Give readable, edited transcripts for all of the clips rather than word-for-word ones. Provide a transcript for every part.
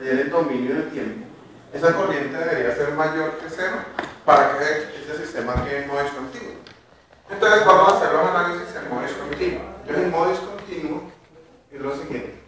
medir el dominio del tiempo, esa corriente debería ser mayor que cero para que ese sistema quede en modo discontinuo. Entonces vamos a hacer los análisis en modo discontinuo. Entonces en modo discontinuo es lo siguiente.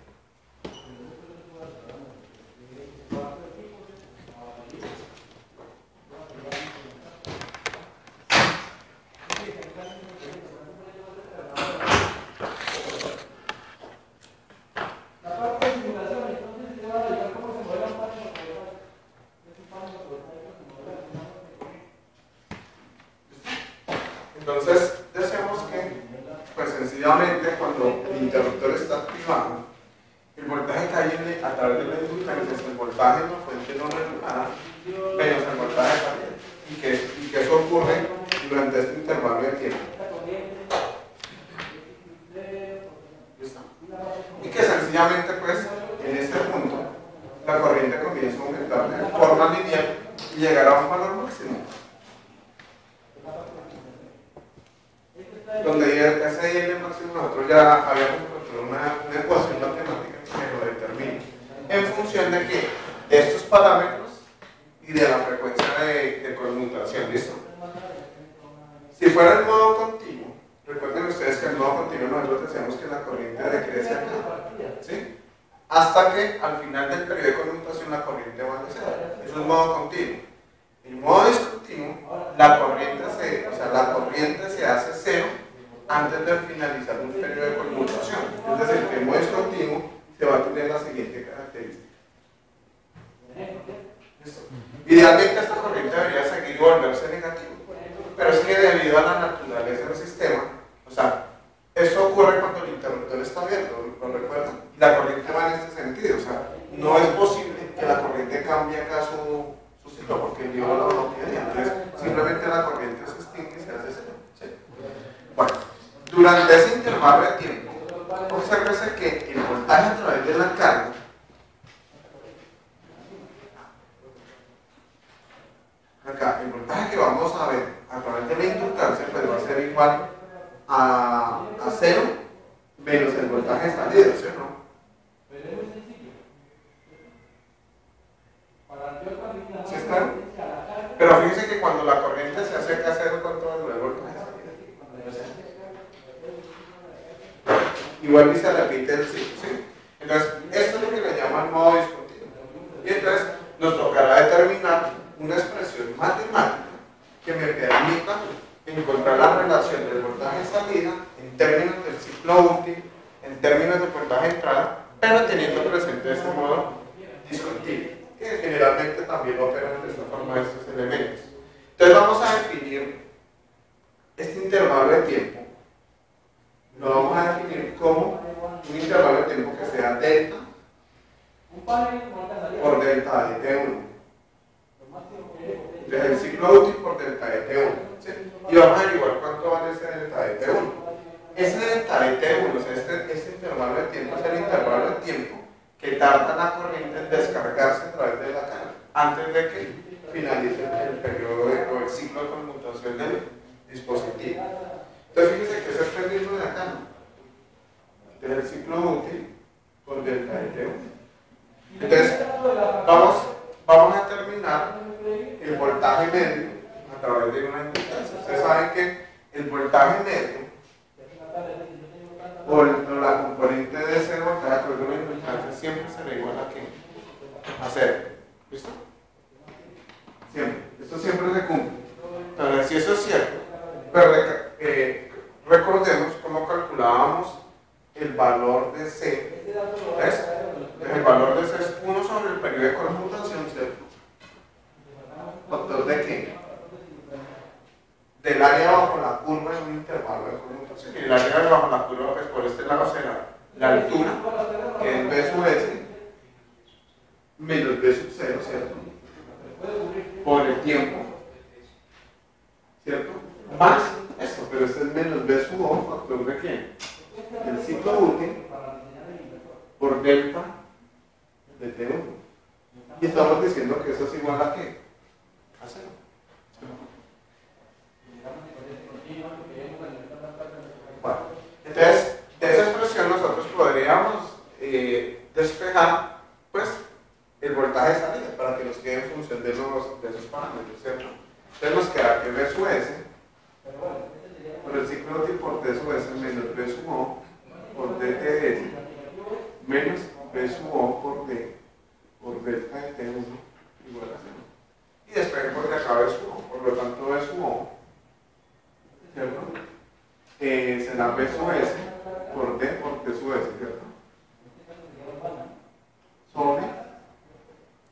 Entonces, decimos que, pues sencillamente, cuando el interruptor está activado, el voltaje que hay a través de la inductancia es el voltaje en la fuente no regulada menos el voltaje saliente. Y que eso ocurre durante este intervalo de tiempo. ¿Listo? Y que sencillamente, pues, en este punto, la corriente comienza a aumentar de forma lineal y llegará a un valor máximo. Donde ese IL máximo nosotros ya habíamos encontrado una ecuación matemática que lo determina. ¿En función de qué? De estos parámetros y de la frecuencia de conmutación. ¿Listo? Si fuera el modo continuo, recuerden ustedes que el modo continuo nosotros decíamos que la corriente decrece acá, ¿sí? Hasta que al final del periodo de conmutación la corriente va a cero. Eso es modo continuo. En modo discontinuo, la corriente se hace cero antes de finalizar un periodo de conmutación. Es decir, que en modo discontinuo se va a tener la siguiente característica. ¿Listo? Idealmente esta corriente debería seguir y volverse negativa, pero es que debido a la naturaleza del sistema, o sea, esto ocurre cuando el interruptor está abierto, ¿lo recuerdan? Y la corriente va en este sentido, o sea, no es posible que la corriente cambie acaso su ciclo, porque el Dios no lo quiere, entonces simplemente la corriente se extingue y se hace cero. ¿Sí? Bueno, durante ese intervalo de tiempo, obsérvese que el voltaje a través de la carga acá, el voltaje que vamos a ver a través de la inductancia pues va a ser igual a cero menos el voltaje salido, ¿sí o no? ¿Sí es claro? Pero fíjense que cuando la corriente se acerca a cero, ¿cuánto va a durar el voltaje salido? Igual ni se repite el ciclo, ¿sí? Entonces, esto es lo que le llaman modo discontinuo. Y entonces nos tocará determinar una expresión matemática que me permita encontrar la relación del voltaje de salida en términos del ciclo útil, en términos del voltaje de entrada, pero teniendo presente este modo discontinuo, que generalmente también operan de esta forma estos elementos. Entonces vamos a definir este intervalo de tiempo, lo vamos a definir como un intervalo de tiempo que sea delta por delta de T1. Entonces el ciclo útil por delta de T1, ¿sí? Y vamos a averiguar cuánto vale ese delta de T1. Ese delta de T1, o sea, este intervalo de tiempo es el intervalo de tiempo que tarda la corriente en descargarse a través de la carga antes de que finalice el periodo o el ciclo de conmutación del dispositivo. Entonces fíjense que ese es el mismo de acá, ¿no? Del ciclo útil por delta de T1. Entonces vamos a determinar el voltaje medio a través de una inductancia. Ustedes saben que el voltaje medio o la componente de ese voltaje a través de una inductancia siempre será igual a ¿qué? A cero. ¿Listo? Siempre. Esto siempre se cumple. Entonces, si eso es cierto, pero recordemos cómo calculábamos el valor de C. ¿Ves? El valor de C es 1 sobre el periodo de conmutación, ¿cierto? ¿Factor de qué? Del área bajo la curva en un intervalo de conmutación. Y el área bajo la curva, pues por este lado será la altura, que es B sub S, menos B sub 0, ¿cierto? Por el tiempo, ¿cierto? Más esto, pero este es menos B sub O, factor de qué? El ciclo útil por delta de T1. Y estamos diciendo que eso es igual a ¿qué? A cero. Bueno, entonces, de esa expresión nosotros podríamos despejar, pues, el voltaje de salida para que nos quede en función de esos parámetros, ¿cierto? Entonces nos queda que V sub S por el ciclo útil por T sub S menos V sub O por DTS menos V sub O por D por delta de T1 igual a 0. Y después porque acá V sub O, por lo tanto V sub O, ¿cierto? Será V sub S por D por T sub S, ¿cierto? Sobre,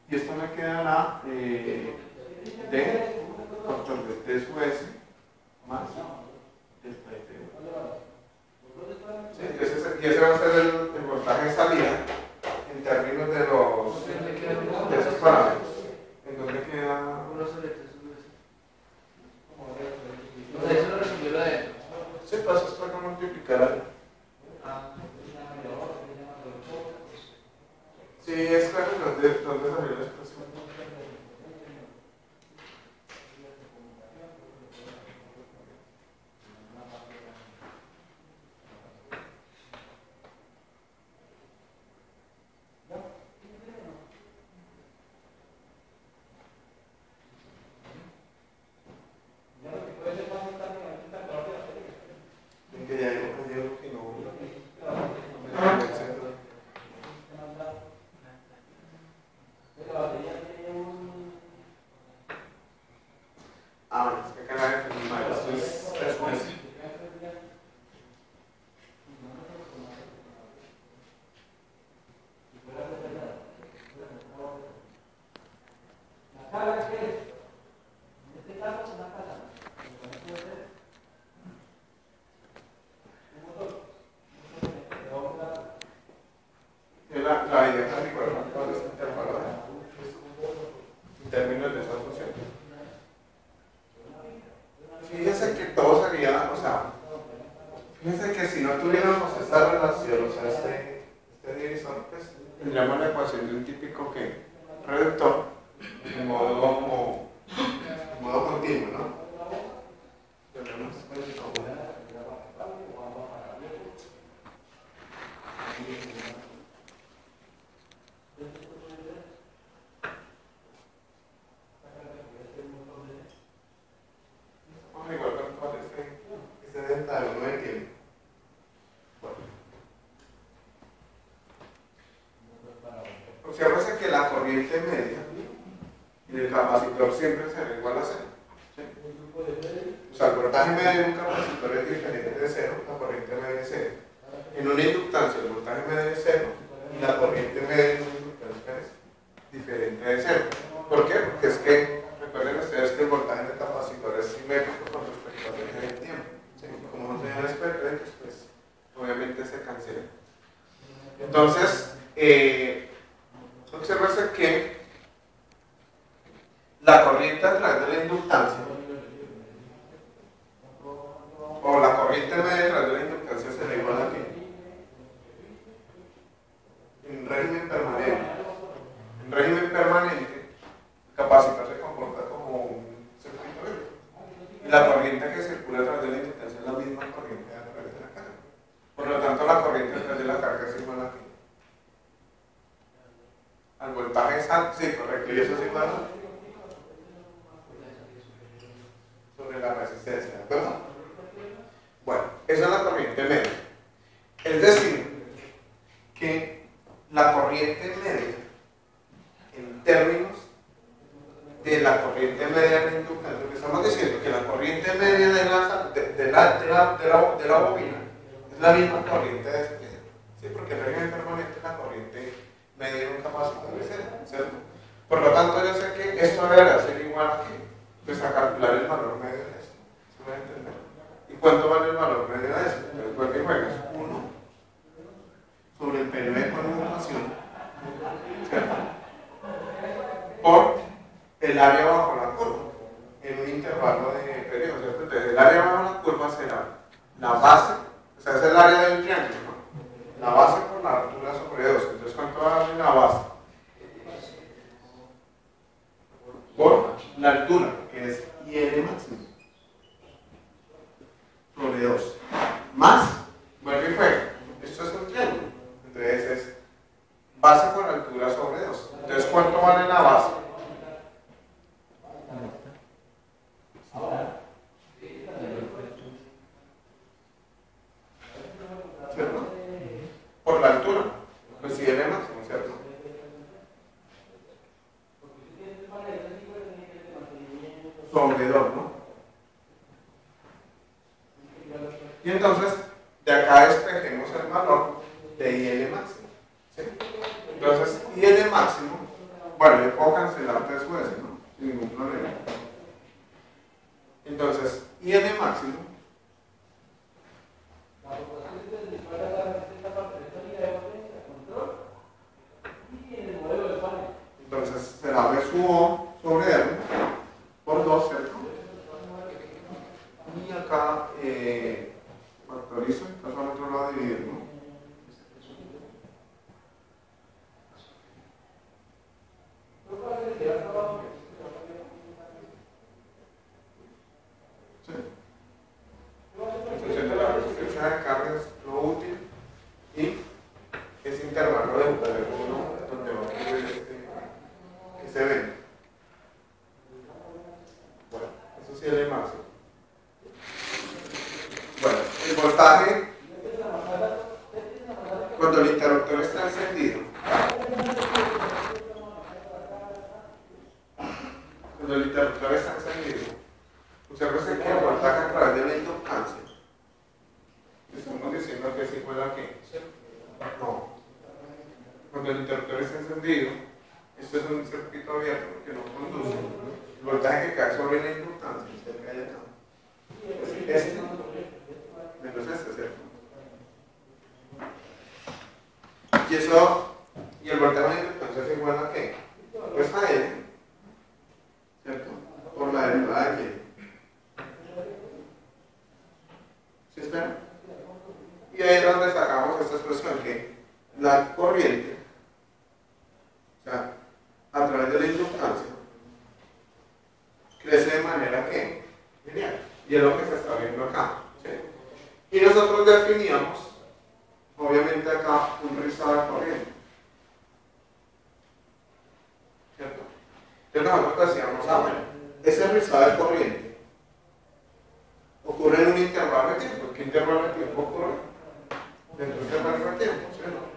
y esto me quedará D factor de T sub S más delta de T1. ¿Sí? Y ese va a ser el voltaje de salida en términos de esos parámetros. ¿En dónde queda? Eso lo resolvió la de. Sí, pasa esto para multiplicar algo. Sí, es claro, ¿dónde salió la expresión? Que ya hay algo que no me convence. Bueno, es que acá la definí mal, esto es después. La idea es igual a este intervalo en términos de esa función. Fíjense que todo sería, o sea, fíjense que si no tuviéramos esta relación, o sea, este divisor, pues tendríamos la ecuación de un típico que reductor en modo continuo, ¿no? Tenemos vamos a igual con este delta de 1 de tiempo. Bueno. Obsérvese que la corriente media en el capacitor siempre será igual a 0. ¿Sí? O sea, el voltaje medio de un capacitor es diferente de 0, la corriente media es 0. En una inductancia el voltaje medio es 0 y la corriente media en una inductancia es diferente de 0. ¿Por qué? Porque es que, recuerden ustedes que el voltaje del capacitor es simétrico con respecto al eje del tiempo. ¿Sí? Como no se dan espectros, pues obviamente se cancela. Entonces, obsérvese que la corriente a través de la inductancia o la corriente media a través de la inductancia será igual a ¿qué? En régimen permanente. En régimen permanente, el capacitor se comporta como un circuito eléctrico. Y la corriente que circula a través de la inductancia es la misma corriente a través de la carga. Por lo tanto, la corriente a través de la carga es igual a ¿qué? Al voltaje exacto, sí, correcto, y eso es igual sobre la resistencia, ¿de acuerdo? Bueno, esa es la corriente media. Es decir, que la corriente media, en términos de la corriente media de inductancia, que estamos diciendo que la corriente media de la bobina es la misma corriente de despliegue, ¿sí? Porque en régimen permanente la corriente media de un capacitor es 0, ¿cierto? Por lo tanto, yo sé que esto deberá ser igual a ¿qué? Pues a calcular el valor medio de esto, ¿se puede entender? ¿Y cuánto vale el valor medio de esto? Entonces, vuelve y juegas 1 sobre el periodo de conmutación, ¿cierto? Por el área bajo la curva, en un intervalo de periodo, ¿cierto? Entonces, el área bajo la curva será la base, o sea, es el área del triángulo, ¿no? La base por la altura sobre 2. Entonces, ¿cuánto va a darle la base? Por la altura, que es IL máximo, sobre 2. Más, vuelve y juega. Esto es un triángulo. Entonces, es base por altura sobre 2. Entonces, Entonces, ¿cuánto vale la base? ¿Cierto? Por la altura. Pues si L máximo, ¿cierto? Sobre 2, ¿no? Y entonces, de acá despejemos el valor de IL máximo. ¿Sí? Entonces, IL máximo, bueno, yo puedo cancelar 3 veces, ¿no? Sin ningún problema. Entonces, IL máximo entonces será B sub O sobre R por 2, ¿cierto? Y acá factorizo, casualmente lo voy a dividir, ¿no? ¿Sí? Entonces la resistencia de carga es lo útil y ese intervalo de poder 1 donde va a ocurrir ese evento. Bueno, eso sí es el máximo. Bueno, el voltaje, cuando el interruptor está encendido, observe que el voltaje a través de la inductancia, estamos diciendo que es igual a qué. No. Cuando el interruptor está encendido, esto es un circuito abierto que no conduce. El voltaje que cae sobre la inductancia, cerca de acá, es este. Menos este, ¿cierto? Y el voltaje de la inductancia es igual a qué? Pues a L, ¿cierto? Por la derivada de L. ¿Sí espera? Y ahí es donde sacamos esta expresión que la corriente, o sea, a través de la inductancia, crece de manera que lineal. Y es lo que se está viendo acá. ¿Sí? Y nosotros definíamos, obviamente acá, un rizado de corriente. ¿Cierto? Entonces nosotros decíamos, bueno, ese rizado de corriente ocurre en un intervalo de tiempo. ¿Qué intervalo de tiempo ocurre? Dentro de un intervalo de tiempo, ¿sí o no?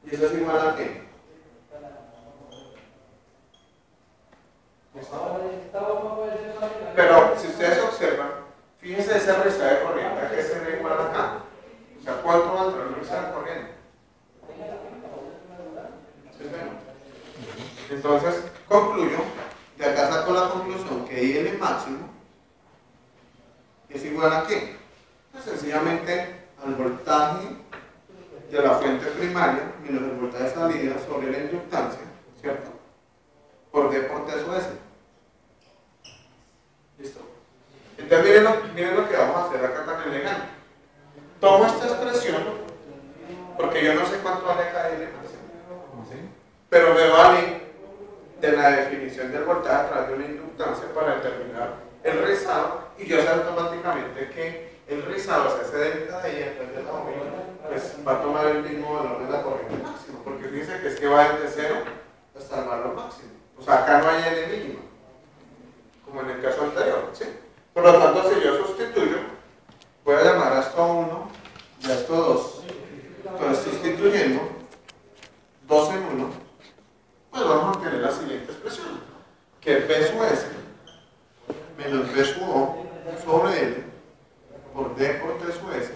Y eso es igual a qué. Pero si ustedes observan, fíjense ese rizado de corriente a qué se ve igual acá. O sea, ¿cuánto va a entrar el rizado de corriente? ¿Sí ven? Entonces, concluyo, de acá saco la conclusión que IL máximo es igual a qué? Pues sencillamente al voltaje de la fuente primaria menos el voltaje de salida sobre la inductancia, ¿cierto? Por D por T sobre S. ¿Listo? Entonces miren lo que vamos a hacer acá tan elegante. Tomo esta expresión, porque yo no sé cuánto vale cada L máximo, ¿sí? Pero me vale de la definición del voltaje a través de una inductancia para determinar el rizado, y yo sé automáticamente que el rizado, o sea, ese delta de I después de la omega, pues va a tomar el mismo valor de la corriente máxima, porque dice que es que va desde 0 hasta el valor máximo. O sea, acá no hay L mínima, como en el caso anterior, ¿sí? Por lo tanto, si yo sustituyo, voy a llamar a esto 1 y a esto 2. Entonces, sustituyendo 2 en 1, pues vamos a obtener la siguiente expresión, que es B sub S menos B sub O sobre L por D por T sub S,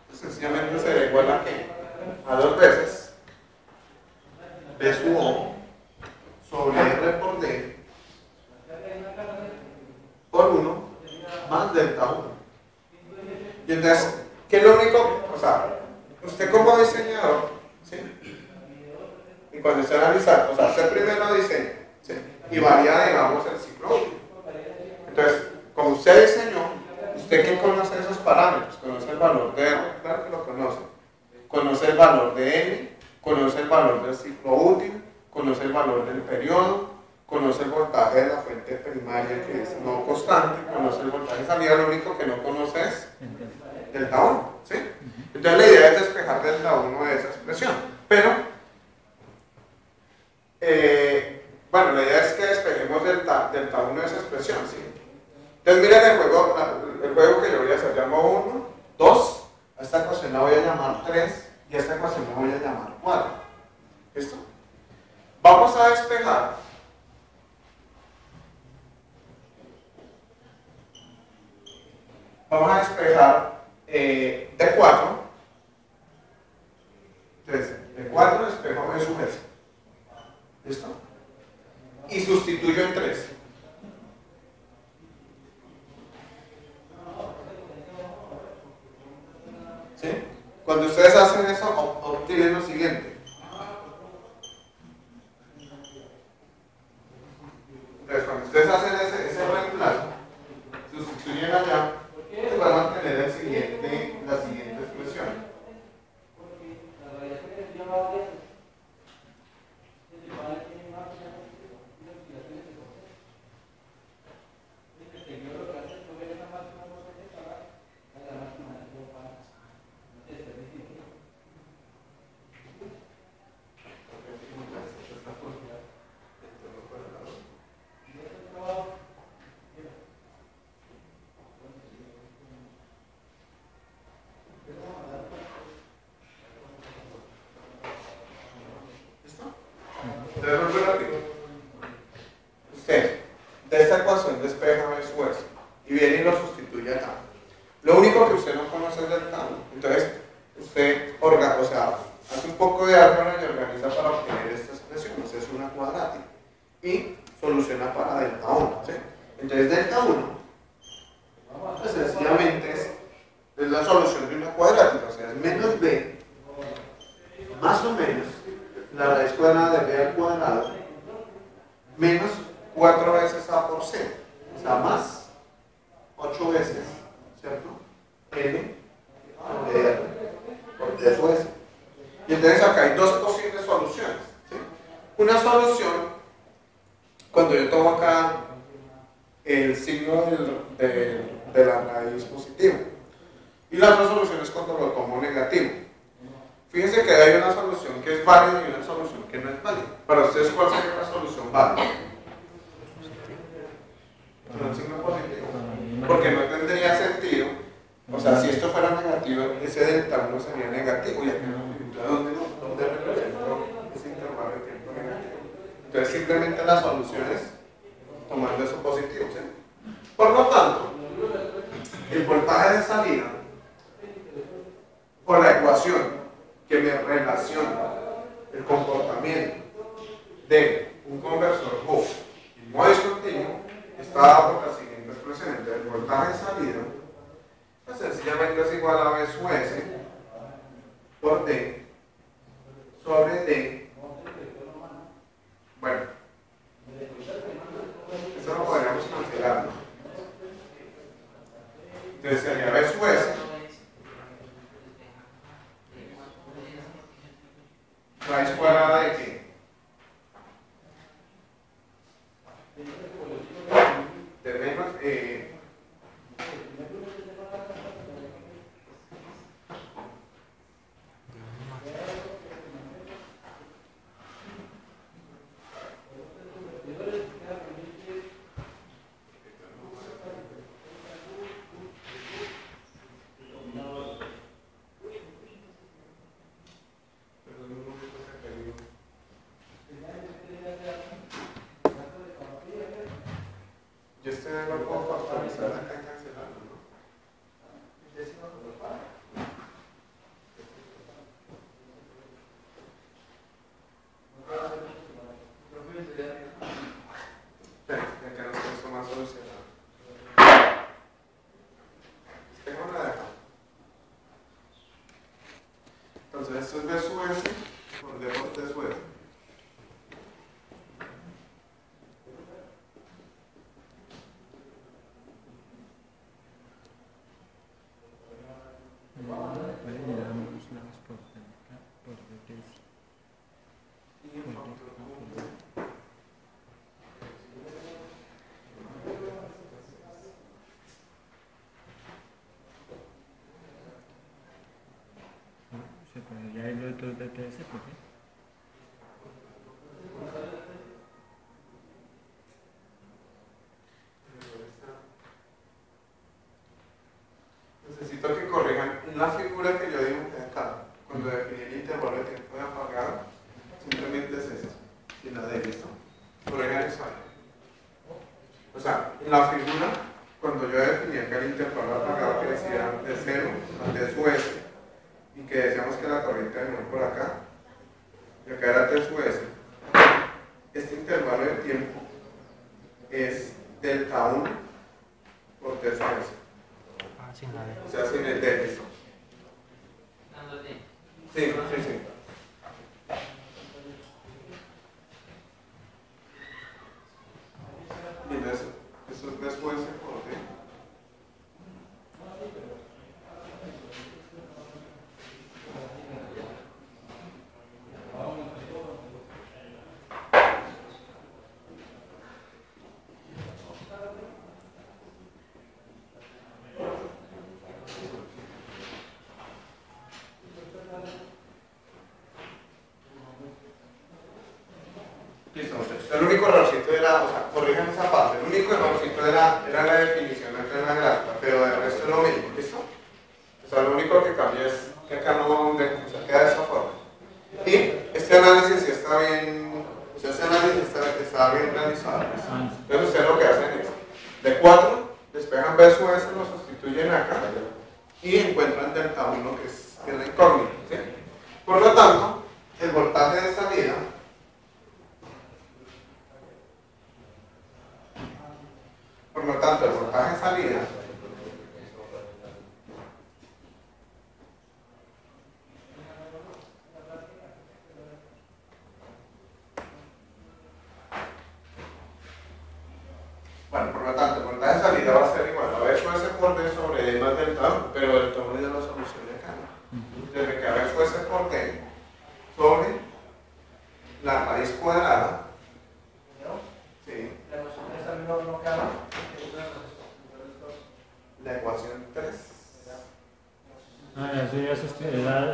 pues sencillamente será igual a ¿qué? A 2 veces B sub O sobre R por D por 1 más delta 1. Y entonces, ¿qué es lo único? O sea, usted como diseñador, ¿sí? Y cuando usted analiza, o sea, usted primero diseña, ¿sí? Y varía, digamos, el ciclo útil. Entonces, como usted diseñó, usted que conoce esos parámetros, conoce el valor de R, claro que lo conoce, conoce el valor de N, conoce el valor del ciclo útil, conoce el valor del periodo, conoce el voltaje de la fuente primaria que es no constante, conoce el voltaje de salida, lo único que no conoce es delta 1, ¿sí? Entonces la idea es despejar delta 1 de esa expresión, pero Bueno, la idea es que despejemos delta 1 de esa expresión, ¿sí? Entonces miren el juego que yo voy a hacer. Llamo 1, 2, a esta ecuación la voy a llamar 3 y a esta ecuación la voy a llamar 4. ¿Listo? Vamos a despejar de 4. Entonces, de 4 despejo B sub S. ¿Listo? Y sustituyo en 3. ¿Sí? Cuando ustedes hacen eso, obtienen lo siguiente. Entonces, cuando ustedes hacen ese reemplazo, sustituyen allá, se van a mantener la siguiente expresión. Entonces, vuelvo y repito. Usted, de esta ecuación despeja B sub S y viene y lo sustituye acá. Lo único que usted no conoce es delta 1. Entonces, usted hace un poco de álgebra y organiza para obtener esta expresión. O sea, es una cuadrática. Y soluciona para delta 1. ¿Sí? Entonces, delta 1, pues sencillamente es la solución de una cuadrática. O sea, es menos B, más o menos la raíz cuadrada de B al cuadrado menos 4 veces A por C, o sea, más 8 veces, ¿cierto? N por D por D sub S. Y entonces acá hay dos posibles soluciones, ¿sí? Una solución, cuando yo tomo acá el signo de la raíz positiva, y la otra solución es cuando lo tomo negativo. Fíjense que hay una solución que es válida y una solución que no es válida. Para ustedes, ¿cuál sería la solución válida? Un signo positivo. Porque no tendría sentido. O sea, si esto fuera negativo, ese delta 1 sería negativo. ¿Y aquí dónde represento ese intervalo de tiempo negativo? Entonces, simplemente la solución es tomando eso positivo, ¿sí? Por lo tanto, el voltaje de salida por la ecuación que me relaciona el comportamiento de un conversor Hooke y modo discontinuo está dado por la siguiente expresión. Entonces, el voltaje de salida pues sencillamente es igual a B sub S por D sobre D. Bueno, eso lo podríamos cancelar, ¿no? Entonces sería B sub S raíz cuadrada de qué? De menos yo este no lo puedo factorizar acá y cancelarlo, ¿no? Espera, que acá no tengo esto más solucionado. Tengo una de acá. Entonces esto es B sub S por D por T sub S. Se podría ir otro DTS, ¿por qué? intervalo de tiempo de apagado, simplemente es esto, sin la D, ¿listo? Por ejemplo, o sea, en la figura, cuando yo definía que el intervalo de apagado que decía de 0 a T sub S, y que decíamos que la corriente venía por acá, y acá era T sub S, este intervalo de tiempo es delta 1 por T sub S. Sin la D. O sea, sin el D, ¿listo? Sí, sí, sí. Mira eso es después de por D. Listo, el único errorcito era, o sea, corrijan esa parte, el único errorcito era la definición acá en la gráfica, pero el resto es lo mismo, ¿listo? O sea, lo único que cambia es que acá no, o sea, queda de esa forma. Y este análisis sí está bien, o sea, este análisis está bien realizado, ¿listo? Entonces ustedes lo que hacen es, de 4, despejan B sub S, lo sustituyen acá, y encuentran delta 1, que es la incógnita, ¿sí? Por lo tanto, el voltaje de salida por lo tanto, el voltaje de salida va a ser igual a B sub S por D sobre D más delta 1, pero el tamaño de la solución de acá. Desde que B sub S por D sobre la raíz cuadrada. Sí. La ecuación 3 también no queda. La ecuación 3.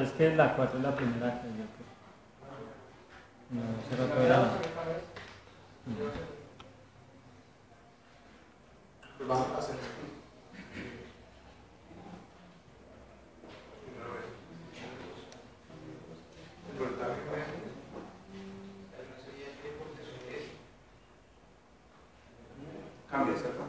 Es que la 4 es la primera que yo creo. No, se lo cobramos. Pues vamos a hacer el voltaje cambia, ¿cierto?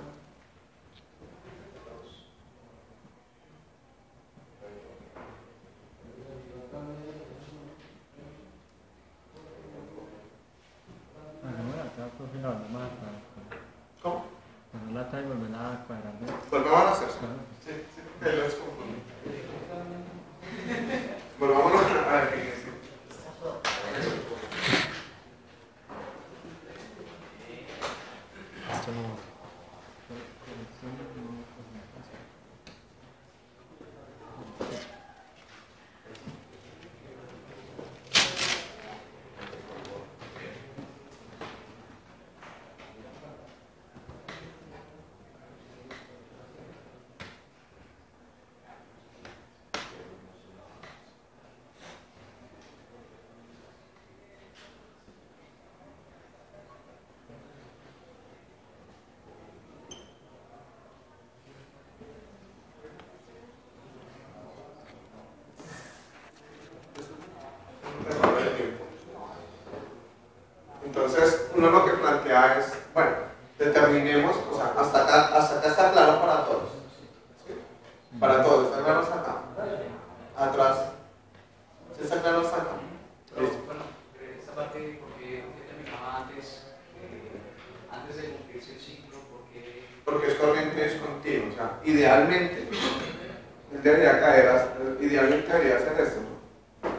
¿Cómo? Cuando la trae, volver a cuadrar. Volvamos a hacer eso. Sí, sí, porque lo desconfundo. Volvamos a ver qué es. Esto no. Entonces, uno lo que plantea es, bueno, determinemos, o sea, hasta acá está claro para todos. ¿Sí? Para todos, ¿está claro hasta acá? Atrás. ¿Sí está claro hasta acá? Listo. Bueno, esta parte, porque terminaba antes de cumplirse el ciclo, porque es corriente discontinua, o sea, idealmente, él debería caer, idealmente debería hacer esto, ¿no?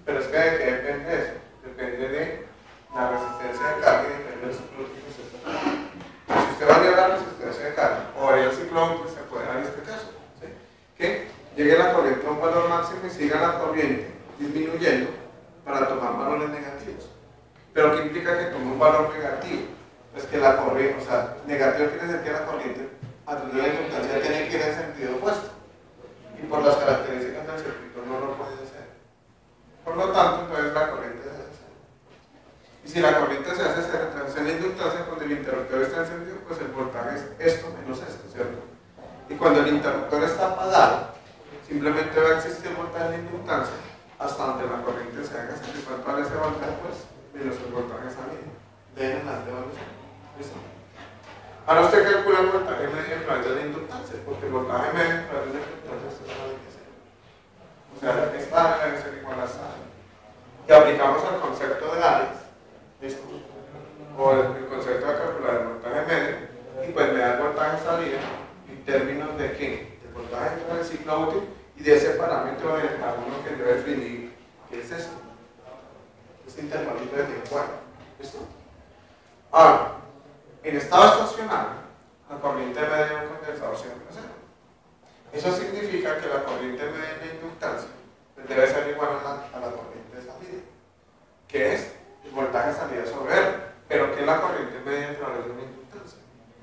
Pero es que ¿de qué depende eso? Depende de la resistencia de carga y depende del ciclo que se está. Si usted varía la resistencia de carga o varía el ciclo que se puede dar en este caso, ¿sí? Que llegue la corriente a un valor máximo y siga la corriente disminuyendo para tomar valores negativos. Pero ¿qué implica que tome un valor negativo? Pues que la corriente, o sea, negativo quiere decir que la corriente a través de la inductancia tiene que ir en sentido opuesto. Y por las características del circuito no lo puede hacer. Por lo tanto, entonces la corriente se hace cero. Y si la corriente se hace cero, entonces en la inductancia, cuando el interruptor está encendido, pues el voltaje es esto menos esto, ¿cierto? Y cuando el interruptor está apagado, simplemente va a existir voltaje en la inductancia hasta donde la corriente se haga satisfactoria a ese voltaje, pues, menos el voltaje salido. De ahí en adelante vamos. ¿Listo? Ahora usted calcula el voltaje medio a través de la inductancia, porque el voltaje medio a través de la inductancia es igual a 0. O sea, esta debe ser igual a esta. Y aplicamos el concepto de áreas, ¿listo? O el concepto de calcular el voltaje medio, y pues me da el voltaje salida en términos de qué? Del voltaje dentro del ciclo útil y de ese parámetro de cada uno que yo definí, que es esto. Este intervalito de tiempo. ¿Listo? Ahora, en estado estacionario, la corriente media de un condensador siempre es 0. Eso significa que la corriente media de inductancia debe ser igual a la corriente de salida, que es el voltaje de salida sobre R. Pero ¿qué es la corriente media a través de una inductancia?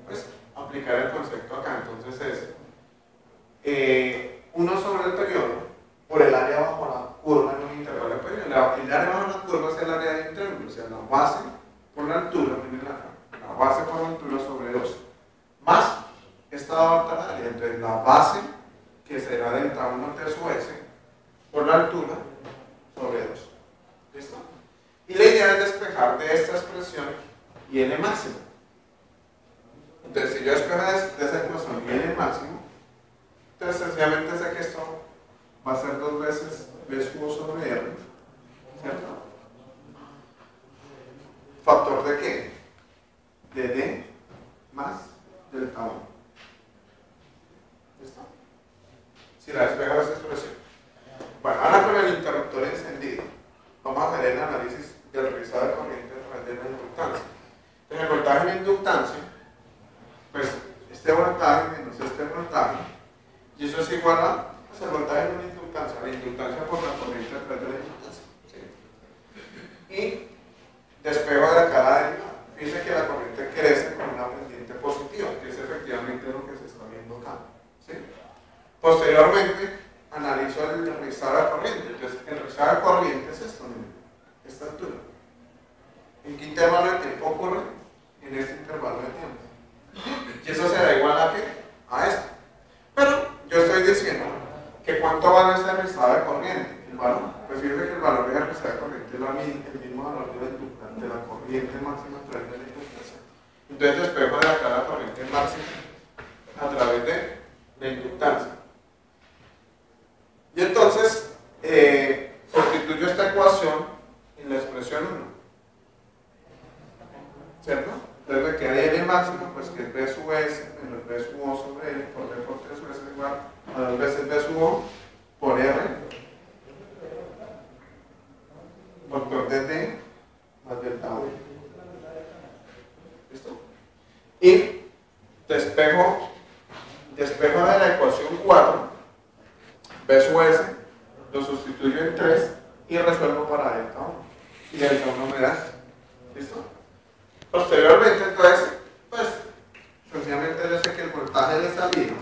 Pues aplicar el concepto acá. Entonces es 1 sobre el periodo por el área bajo la curva en un intervalo de periodo. El área bajo la curva es el área de un triángulo, o sea, la base por la altura, miren acá, la base por la altura sobre 2, más esta otra área. Entonces la base, que será delta 1 T sub S, por la altura sobre 2. ¿Listo? Y la idea es despejar de esta expresión y N máximo. Entonces, si yo despejo de esa ecuación y N máximo, entonces sencillamente sé que esto va a ser 2 veces B sub O sobre R, ¿cierto? ¿Factor de qué? De D más delta 1. ¿Listo? Si la despejo de esa expresión. Bueno, ahora con el interruptor encendido, vamos a hacer el análisis del rizado de corriente a través de la inductancia. Entonces, el voltaje en la inductancia, pues este voltaje menos este voltaje, y eso es igual a pues, el voltaje de una inductancia, la inductancia por la corriente a través de la inductancia. ¿Sí? Y despejo de acá la derivada. Fíjense que la corriente crece con una pendiente positiva, que es efectivamente lo que se está viendo acá. ¿Sí? Posteriormente, analizo el rizado de corriente. Entonces, el rizado de corriente es esto, miren, esta altura. ¿En qué intervalo de tiempo ocurre? En este intervalo de tiempo. Y eso será igual a qué? A esto. Pero yo estoy diciendo que cuánto vale ese rizado de corriente. El valor. Pues fíjense que el valor de rizado de corriente es el mismo valor de la corriente máxima a través de la inductancia. Entonces despejo de acá la corriente máxima a través de la inductancia. Y entonces sustituyo esta ecuación en la expresión 1. ¿Cierto? Entonces me queda N máximo, pues que es B sub S menos B sub O sobre L por D por T sub S igual a 2 veces B sub O por R, factor de D más delta 1. ¿Listo? Y despejo de la ecuación 4, B sub S, lo sustituyo en 3 y resuelvo para delta 1. Y delta 1 me da. ¿Listo? Posteriormente, entonces, pues, sencillamente yo sé que el voltaje de salida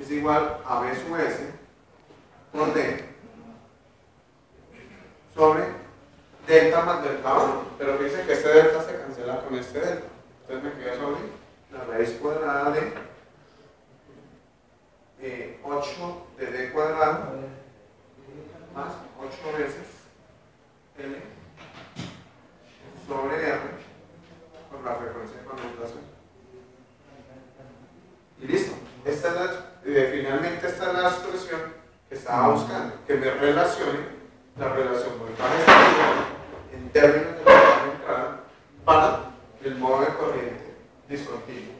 es igual a B sub S por D sobre delta más delta 1. Pero fíjense que este delta se cancela con este delta. Entonces me queda sobre la raíz cuadrada de 8 de D cuadrado más 8 veces L sobre R por la frecuencia de conmutación. Y listo. Esta es finalmente esta es la expresión que estaba buscando, que me relacione la relación voltaje salida en términos de voltaje entrada para el modo de corriente discontinuo.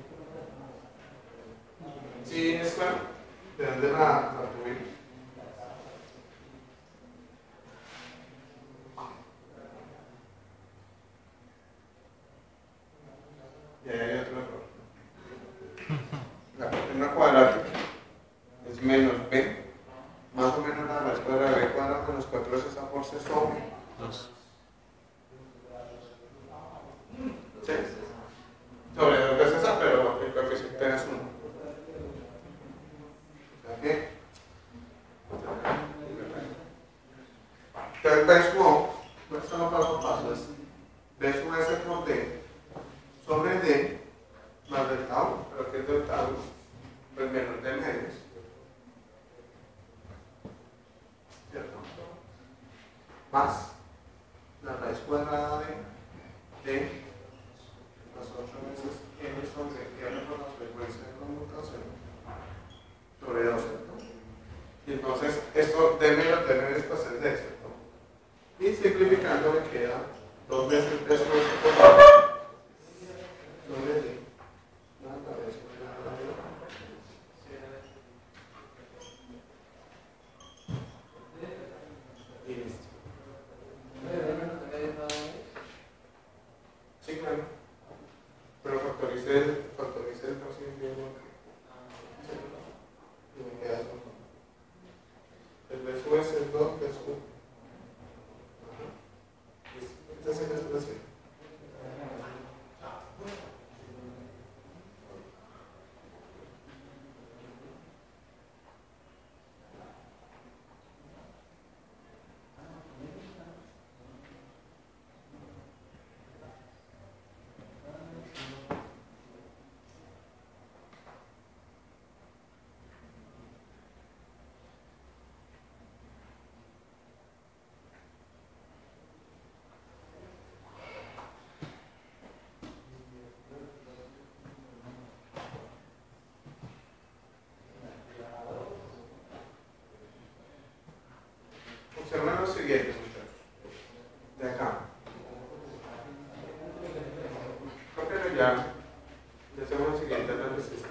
¿Sí es claro? ¿De dónde la tuvimos? Y ahí hay otro error. La columna cuadrática es menos B, más o menos la raíz cuadrada de B cuadrada menos 4 veces A por C sobre 2. ¿Sí? Sobre 2 veces A, pero el coeficiente es 1. ¿Está bien? Entonces B sub O, esto no paso a paso, es B sub S por D sobre D más delta 1, pero ¿qué es delta 1? Pues menos D medios, ¿cierto? más la raíz cuadrada de las 8 veces n sobre r por la frecuencia de conmutación sobre 2, ¿cierto? Y entonces esto debe tener espacios de x, ¿no? Y simplificando me queda 2 veces b sobre s por la sobre d la raíz cuadrada de y listo. Sí, claro. Pero factorice el porcentaje y me queda eso. El B sub es el 2, B sub. Listo. Esta es la expresión. Observen lo siguiente, muchachos. De acá. Pero ya hacemos el siguiente análisis.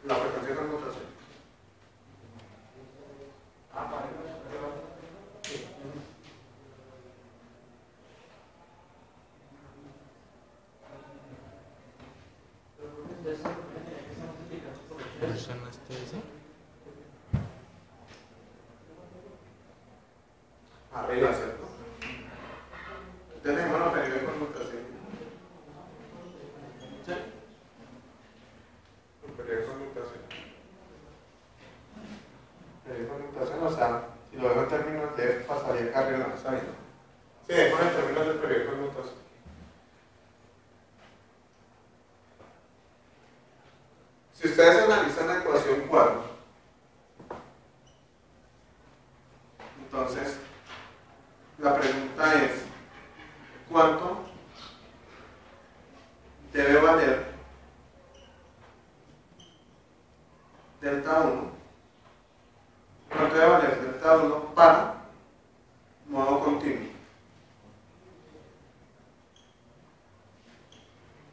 La frecuencia de conmutación. Arriba, ¿cierto? Tenemos la periodo de conmutación. ¿Sí? El periodo de conmutación. El periodo de conmutación, o sea, si lo dejo en términos de pasaría el carril, ¿no? ¿Está bien? Sí, dejo en términos del periodo de conmutación. Si ustedes analizan la ecuación 4, entonces la pregunta es, ¿cuánto debe valer delta 1? ¿Cuánto debe valer delta 1 para modo continuo?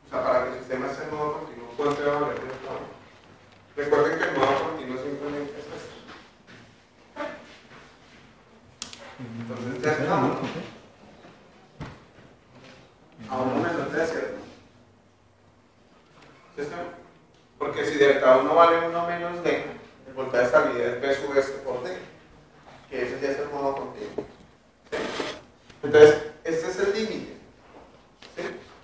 O sea, para que el sistema esté en modo continuo, ¿cuánto debe valer delta 1? Recuerden que el modo continuo simplemente es esto. Entonces, delta 1 a 1 menos d, ¿cierto? ¿Sí está? Porque si delta 1 vale 1 menos d, el voltaje de estabilidad es b sub s por d, que ese ya es el modo continuo. ¿Sí? Entonces, este es el límite. ¿Sí?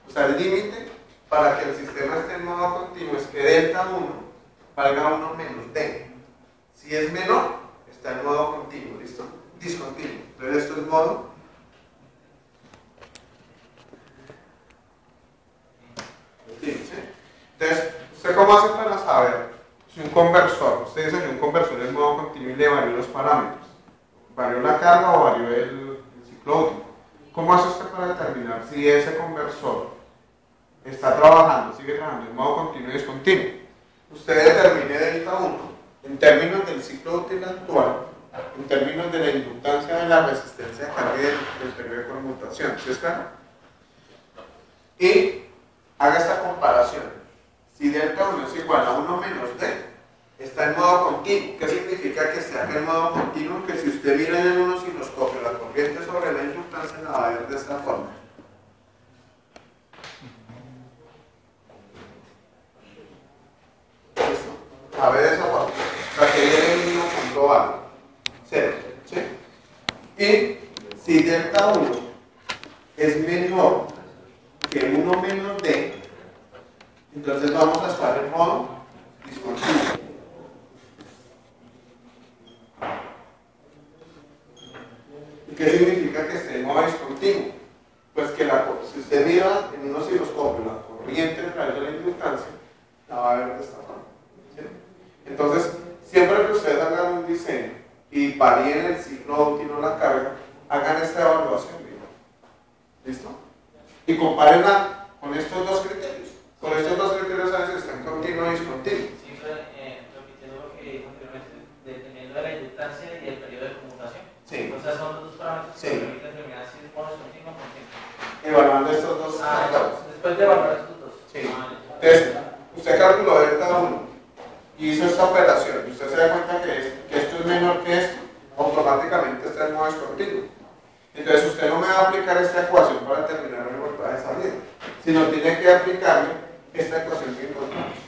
O sea, el límite para que el sistema esté en modo continuo es que delta 1 valga 1 menos d. Si es menor, está en modo continuo, ¿listo? Discontinuo. Entonces esto es modo continuo, ¿sí? Entonces, ¿usted cómo hace para saber si un conversor, usted dice que un conversor es modo continuo y le varió los parámetros? ¿Varió la carga o varió el ciclo óptico? ¿Cómo hace usted para determinar si ese conversor está trabajando, sigue trabajando en modo continuo y discontinuo? Usted determine delta 1 en términos del ciclo útil actual, en términos de la inductancia de la resistencia de carga del periodo de conmutación, ¿sí es claro? Y haga esta comparación. Si delta 1 es igual a 1 menos d, está en modo continuo. ¿Qué significa que esté en modo continuo? Que si usted mira en un osciloscopio la corriente sobre la inductancia, la va a ver de esta forma. ¿Listo? A ver de esa forma. O sea, que viene el mínimo punto alto. 0. ¿Sí? Y si delta 1 es menor que 1 menos d, entonces vamos a estar en modo discontinuo. ¿Y qué significa que esté en modo discontinuo? Pues que si usted mira en un osciloscopio la corriente a través de la inductancia, la va a ver de esta forma. ¿Sí? Entonces, siempre que ustedes hagan un diseño y varíen el ciclo óptimo la carga, hagan esta evaluación. ¿Listo? Y compárenla con estos dos criterios. Con estos dos criterios a veces están continuo y discontinuo. Sí, repitiendo lo que dijo anteriormente, dependiendo de la inductancia y el periodo de conmutación. Sí. O sea, son los dos parámetros Sí. que permiten determinar si es modo continuo o continuo. Evaluando estos dos factores. Después de evaluar estos dos. Sí. Entonces, usted calculó delta 1 y hizo esta operación y usted se da cuenta que esto es menor que esto, automáticamente está en modo discontinuo. Entonces usted no me va a aplicar esta ecuación para terminar el voltaje de salida, sino tiene que aplicarme esta ecuación que encontramos.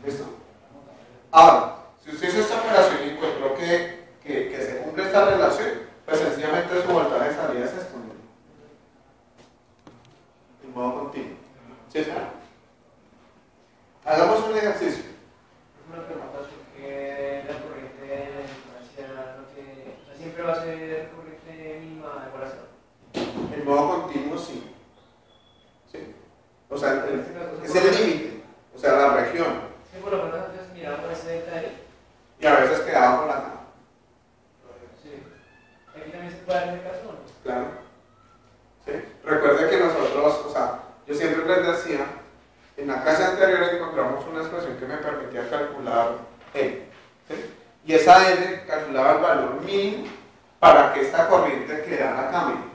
¿Listo? Ahora, si usted hizo esta operación y encontró que se cumple esta relación, pues sencillamente su voltaje de salida es esto, ¿no? En modo continuo. ¿Sí, señor? Hagamos un ejercicio. Una pregunta sobre la corriente de la instancia no tiene, o sea, siempre va a ser corriente mínima de evaluación. En modo continuo, sí. Sí. O sea, En este caso, es el límite, o sea, la región. Sí, por lo menos antes miramos ese detalle. Y a veces quedaba por la nada. Sí. Aquí también se puede dar en el caso, ¿no? Claro. ¿Sí? Recuerde que nosotros, o sea, yo siempre les decía, en la clase anterior encontramos una expresión que me permitía calcular N. ¿Sí? Y esa N calculaba el valor mínimo para que esta corriente quedara acá, miren.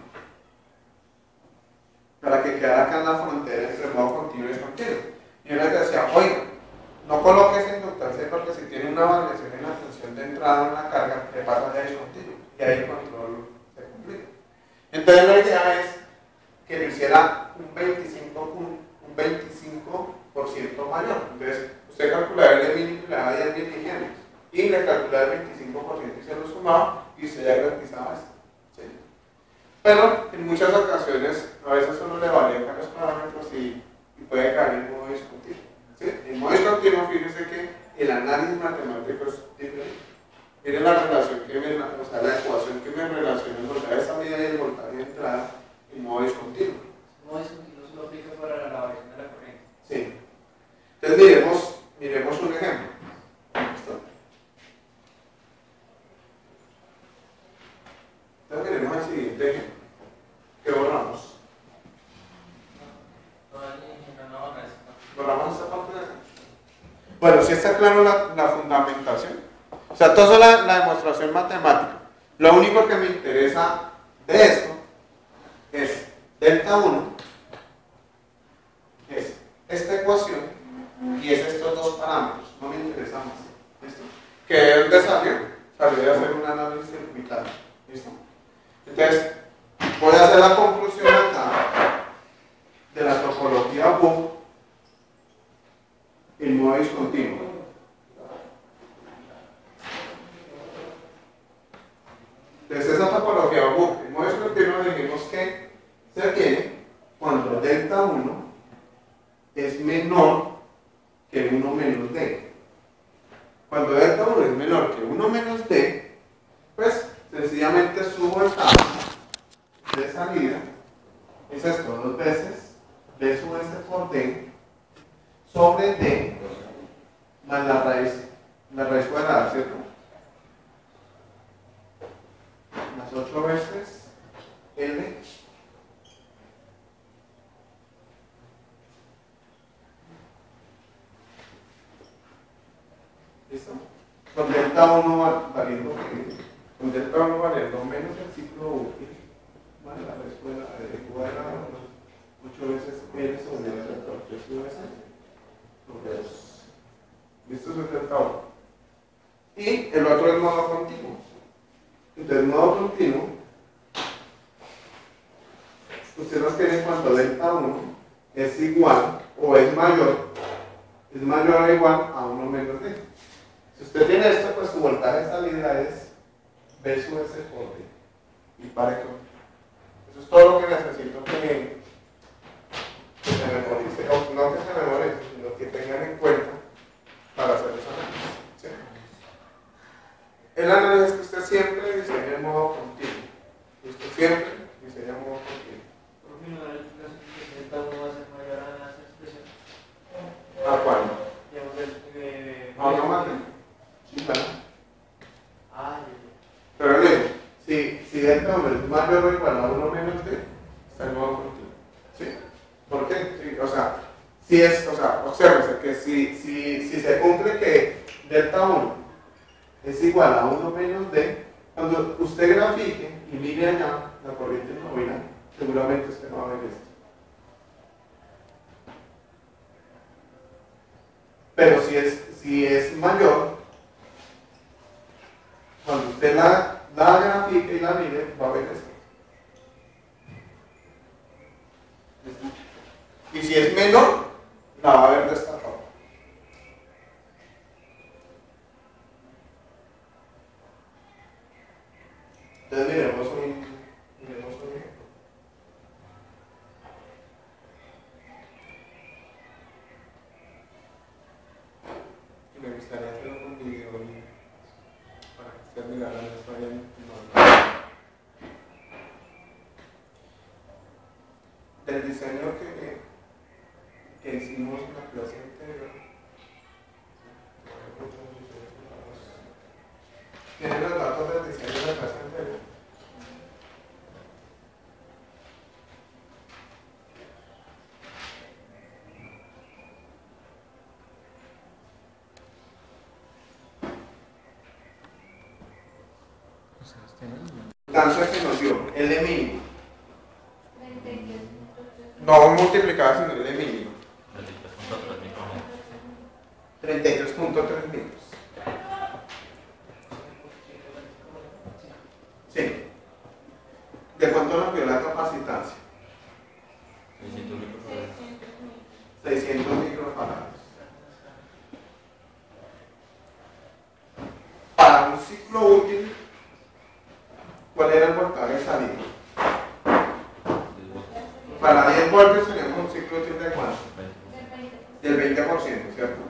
Para que quedara acá en la frontera entre modo continuo y discontinuo. Y yo les decía, oiga, no coloques inductancia porque si tiene una variación en la tensión de entrada en la carga, le pasa ya discontinuo. Y ahí el control se complica. Entonces la idea es que lo hiciera un 25% mayor. Entonces, usted calculaba el mínimo y le daba 10 miligenes. Y le calculaba el 25% y se lo sumaba y usted ya garantizaba esto. ¿Sí? Pero en muchas ocasiones, a veces uno le varía los parámetros y puede caer en modo discontinuo. ¿Sí? En modo discontinuo, fíjese que el análisis matemático es diferente. Miren la relación que me, o sea, la ecuación que me relaciona el voltaje de salida y el voltaje de entrada en modo discontinuo. El modo discontinuo se lo aplica para la variación de la corriente. Sí. Entonces miremos un ejemplo. ¿Listo? Entonces miremos el siguiente ejemplo. ¿Qué borramos? Borramos esta parte de acá. Bueno, si está claro la fundamentación. O sea, todo eso es la demostración matemática. Lo único que me interesa de esto es delta 1, es esta ecuación y es estos dos parámetros. No me interesa más. ¿Listo? ¿Que de dónde salió? Salió de hacer un análisis circuitario. ¿Listo? Entonces, voy a hacer la conclusión acá de la topología BOO en modo discontinuo. Desde esa topología BOO en modo discontinuo dijimos que se tiene cuando delta 1 es menor que 1 menos D. Cuando delta 1 es menor que 1 menos D, pues sencillamente su voltaje de salida es esto, 2 veces B sub S por D sobre D más la raíz cuadrada, ¿cierto? Más 8 veces L ¿listo? Con delta 1 valiendo con delta 1 valiendo menos el ciclo útil, ¿vale? La raíz cuadrada de cuadrada 8 veces L sobre el vector 3 veces. ¿Listo? Eso es delta 1. Y el otro es modo continuo. Entonces, modo continuo, usted nos tiene cuando delta 1 es igual o es mayor o igual a 1 menos D. Si usted tiene esto, pues su voltaje de salida es B sub S por D. Y para que eso es todo lo que necesito que se memorice, o no que se memorice, sino que tengan en cuenta para hacer ese análisis. ¿Sí? El análisis que usted siempre diseña en modo continuo. Y usted siempre diseña en modo continuo. Por fin, delta 1 va a ser mayor a esa expresión. ¿A cuándo? Digamos, ¿A una máquina? Sí, claro. Ah, Pero le digo, si delta 1 es mayor o igual a 1 menos d, está el modo continuo. ¿Sí? ¿Por qué? Sí, o sea, obsérvese que si se cumple que delta 1 es igual a 1 menos d, cuando usted grafique y mire allá la corriente nominal, seguramente usted va a ver esto. Pero si es mayor, cuando usted la grafique y la mire, va a ver esto. Y si es menor, la va a ver de esta forma. Entonces miremos un ejemplo. Y me gustaría hacerlo con video para que ustedes miraran esto ahí en del diseño que hicimos en la clase anterior. ¿Tienen los datos del diseño de la clase anterior? La importancia que nos dio L mínimo. No multiplicada, sino L mínimo. 33.3 metros. Sí. ¿De cuánto nos dio la capacitancia? 600 microfarados. Para un ciclo útil, ¿cuál era el voltaje salido? Para 10 voltios teníamos un ciclo útil de ¿cuánto? Del 20%, ¿cierto?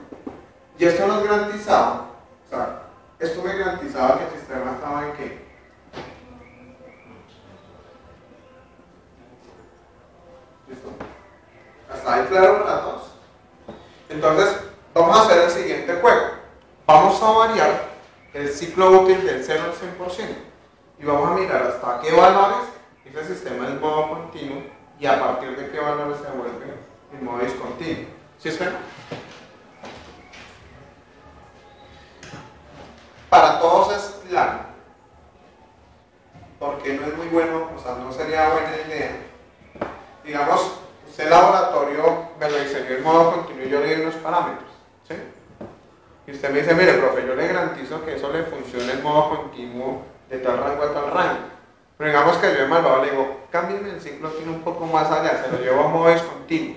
Y esto nos garantizaba, o sea, esto me garantizaba que el sistema estaba en ¿qué? ¿Listo? ¿Hasta ahí claro para todos? Entonces, vamos a hacer el siguiente juego. Vamos a variar el ciclo útil del 0 al 100% y vamos a mirar hasta qué valores ese sistema es modo continuo y a partir de qué valores se vuelve en modo discontinuo. ¿Sí espera? Para todos es claro, porque no es muy bueno, o sea, no sería buena idea. Digamos, usted el laboratorio me lo diseñó en modo continuo y yo le di unos parámetros, ¿sí? Y usted me dice, mire, profe, yo le garantizo que eso le funcione en modo continuo de tal rango a tal rango. Pero digamos que yo de malvado le digo, cámbiame el ciclo tiene un poco más allá, se lo llevo a modo discontinuo.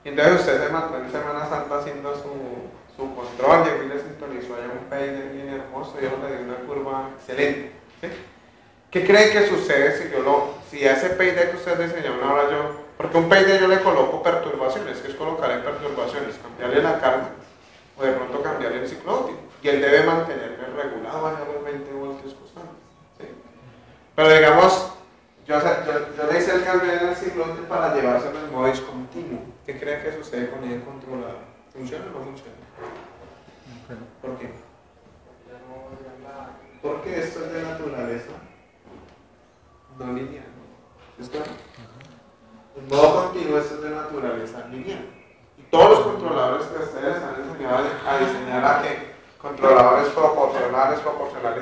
Y entonces usted se mató en Semana Santa haciendo su control, llegó y le sintonizó allá un PID bien hermoso, yo le di una curva excelente. ¿Sí? ¿Qué cree que sucede si a ese PID que usted diseñó ahora porque un PID yo le coloco perturbaciones, que es colocarle perturbaciones, cambiarle la carga o de pronto cambiarle el ciclo útil. Y él debe mantenerme regulado allá los 20 voltios constantes. ¿Sí? Pero digamos, yo le hice el cambio en el ciclo útil para llevárselo en modo discontinuo. ¿Qué cree que sucede con el controlador? ¿Funciona o no funciona? ¿Por qué? Porque esto es de naturaleza no lineal. ¿Es claro? En modo continuo esto es de naturaleza lineal. Y todos los controladores que ustedes han enseñado a diseñar a que controladores proporcionales,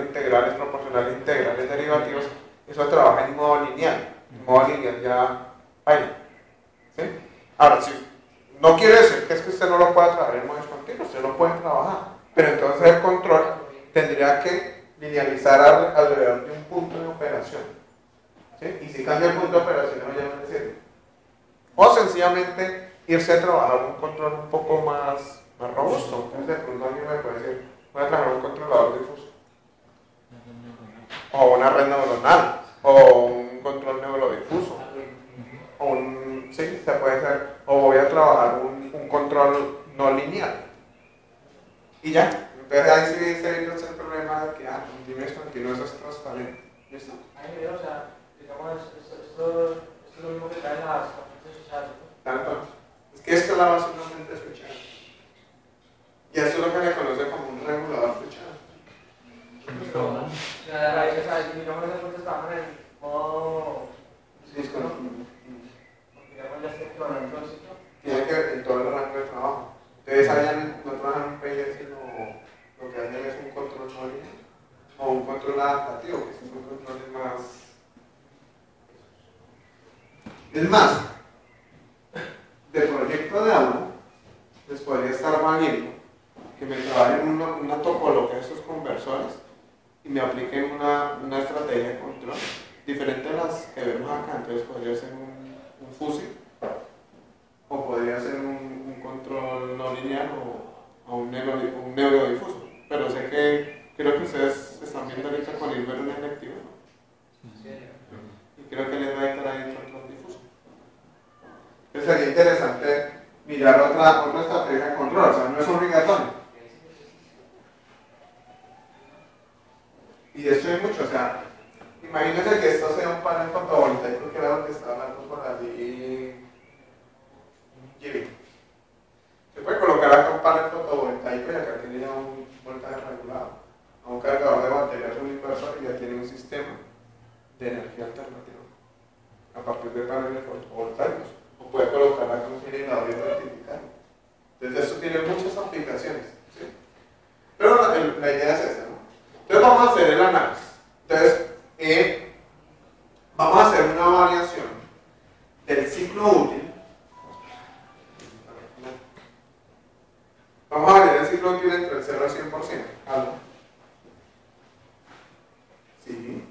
integrales, derivativos, eso trabaja en modo lineal. En modo lineal ya hay. ¿Sí? Ahora, si no quiere decir que es que usted no lo pueda trabajar en modo discontinuo, usted lo puede trabajar. Pero entonces el control tendría que linealizar alrededor de un punto de operación. ¿Sí? Y si cambia el punto de operación, no ya no le sirve. O sencillamente irse a trabajar un control un poco más robusto. Entonces de pronto alguien me puede decir, voy a trabajar un controlador difuso. O una red neuronal. O un control neurodifuso. O sí, se puede hacer. O voy a trabajar un control no lineal. Y ya. Entonces ahí sí se viene el problema de que continuo eso es transparente. ¿Listo? Ahí o sea, digamos, esto es lo mismo que trae las corrientes switchadas, ¿no? Tanto. Es que esto es la base de una mente switchada. Y eso es lo que se conoce como un regulador switchado. adaptativo, que son controles más. Es más, de proyecto de aula, les podría estar valiendo que me trabajen una topología de esos conversores y me apliquen una estrategia de control diferente a las que vemos acá. Entonces podría ser un fusil o podría ser un control no lineal o un neurodifuso. Pero sé que creo que ustedes están viendo ahorita con Hilbert un electivo, ¿no? Y creo que les va a estar ahí un control difuso. Entonces sería interesante mirar otra estrategia de control, o sea, no es obligatorio. Y de eso hay mucho, o sea, imagínense que esto sea un panel fotovoltaico, que era lo que estaba hablando por allí. Se puede colocar acá un panel fotovoltaico y acá tiene ya un voltaje regulado, a un cargador de baterías, un inversor, y ya tiene un sistema de energía alternativa a partir de paneles fotovoltaicos. O puede colocar acá un generador y rectificar. Entonces eso tiene muchas aplicaciones, ¿sí? Pero la idea es esa, ¿no? Entonces vamos a hacer el análisis. Entonces, vamos a hacer una variación del ciclo útil. Vamos a variar el ciclo útil entre el 0 al 100%. ¿Algo? Sí.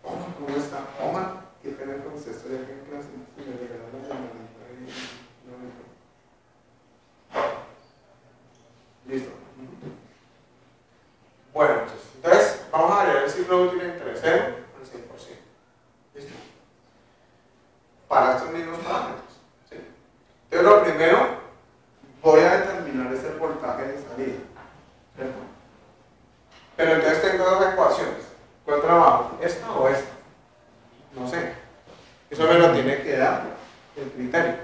¿Cómo está? Omar, qué pena con usted, estoy aquí en clase. Si me regalan la llamadita y no me acuerdo. Listo. Bueno, entonces vamos a variar el ciclo útil entre 0 al 100%. ¿Listo? Para estos mismos parámetros. ¿Sí? Entonces lo primero, voy a determinar es el voltaje de salida. ¿Cierto? Pero entonces tengo dos ecuaciones. ¿Cuál trabajo? ¿Esta o esta? No sé. Eso me lo tiene que dar el criterio.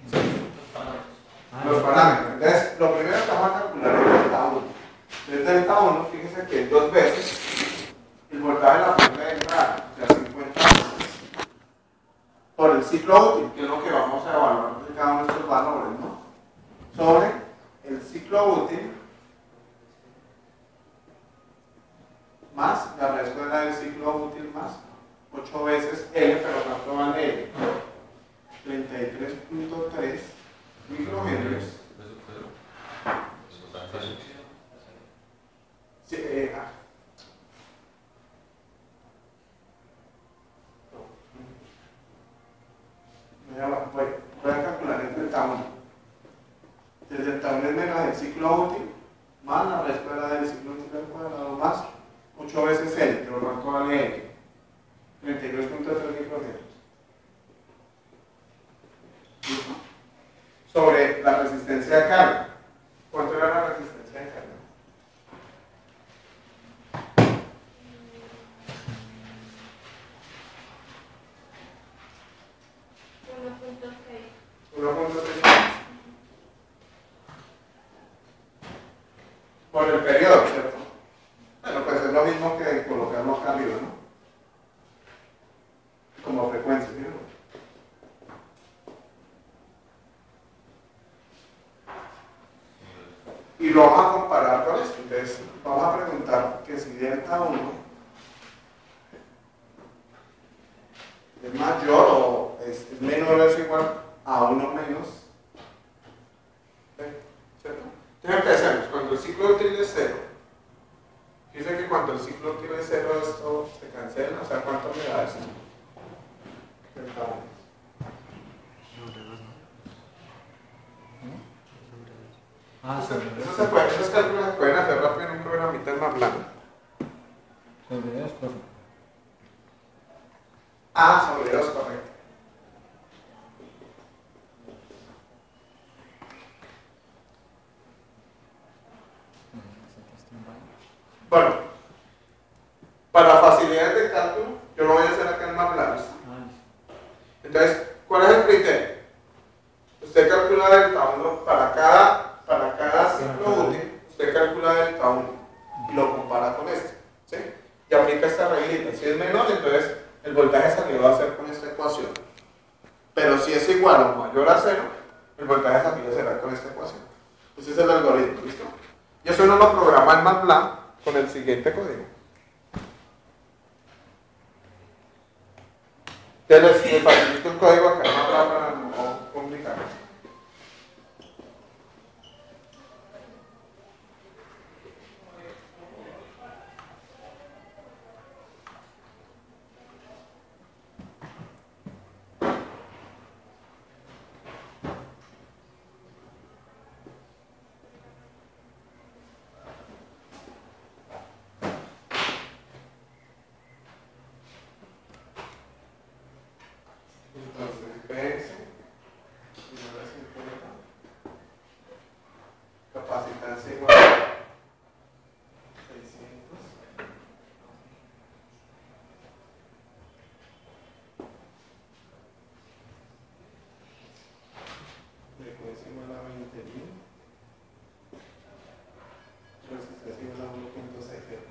¿Sí? Los parámetros. Entonces, lo primero que vamos a calcular es el delta 1. El delta 1, fíjense que es 2 veces el voltaje de la fuente de entrada, o sea, 50 por el ciclo útil, que es lo que vamos a evaluar de cada uno de estos valores, ¿no? Sobre el ciclo útil más la respuesta del ciclo útil más 8 veces L, pero ¿cuánto vale L? 33.3 microhenrios. Sí, voy a calcular el delta 1. El delta 1 es menos el ciclo útil más la respuesta del ciclo útil al cuadrado más 8 veces L, pero ¿cuánto vale L? 32.3 microhenrios. ¿Listo? Sobre la resistencia de carga. ¿Cuánto era la resistencia de carga? Por el periodo, ¿cierto? Bueno, pues es lo mismo que colocarlo acá arriba, ¿no? Como frecuencia, ¿no? Y lo vamos a comparar con esto. Entonces, vamos a preguntar que si delta 1 es mayor o es menor o es igual a 1 menos. ¿Cierto? Entonces empecemos. Cuando el ciclo útil es 0, dice que cuando el ciclo útil es 0 esto se cancela. O sea, ¿cuánto me da esto? Delta 1. Esos cálculos se pueden hacer rápido en un programita en MATLAB. Sobre esto. Sobre 2, correcto. Bueno, para facilidades de cálculo, yo lo voy a hacer acá en MATLAB. Entonces, ¿cuál es el criterio? Usted calcula delta 1 para cada ciclo útil, usted calcula delta 1 y lo compara con este, ¿sí? Y aplica esta reglita. Si es menor, entonces el voltaje salido va a ser con esta ecuación. Pero si es igual o mayor a 0, el voltaje salido será con esta ecuación. Ese es el algoritmo, ¿listo? Y eso uno lo programa en MATLAB con el siguiente código. Entonces les facilito el código acá en MATLAB para no complicar. Entonces, PS, y ahora 50, capacitancia igual a 600, frecuencia igual a 20.000, resistencia igual a 1.6 Hz.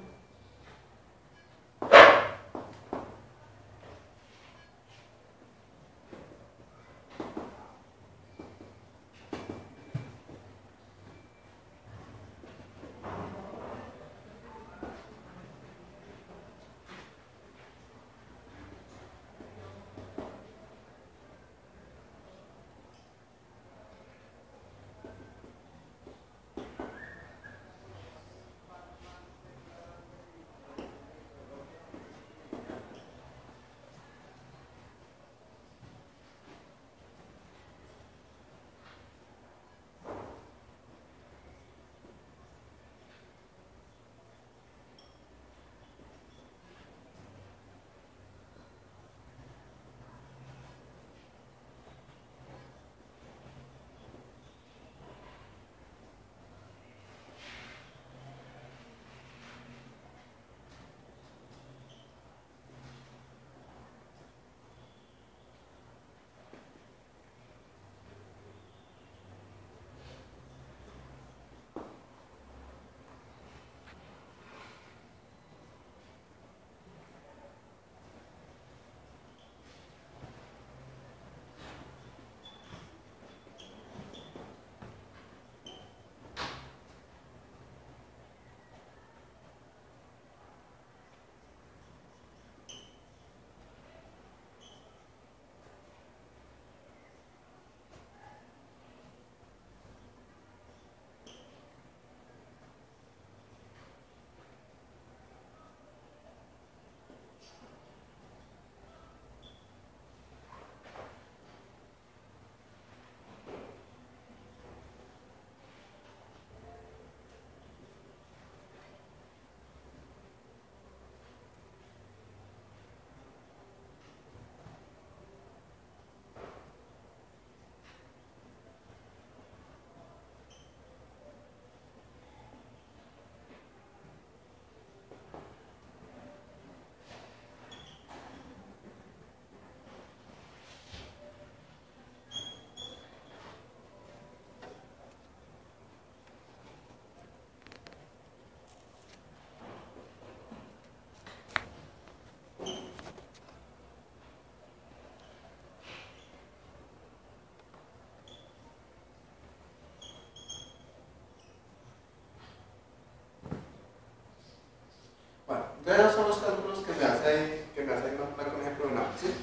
Bueno, entonces esos son los cálculos que me hace ahí MATLAB con ejemplo de una, ¿sí?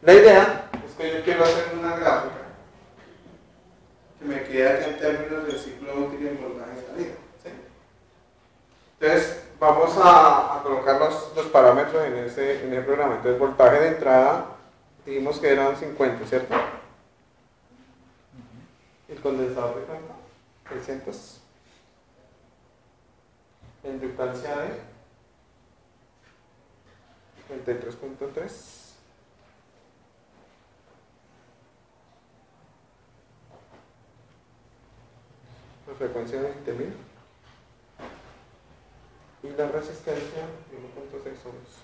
La idea es que yo quiero hacer una gráfica que me quede aquí en términos del ciclo útil y voltaje de salida, ¿sí? Entonces vamos a colocar los parámetros en ese programa. Entonces voltaje de entrada dijimos que eran 50, ¿cierto? El condensador de cuánto? 600. La inductancia de 33.3. La frecuencia de 20.000. Y la resistencia de 1.6 ohms.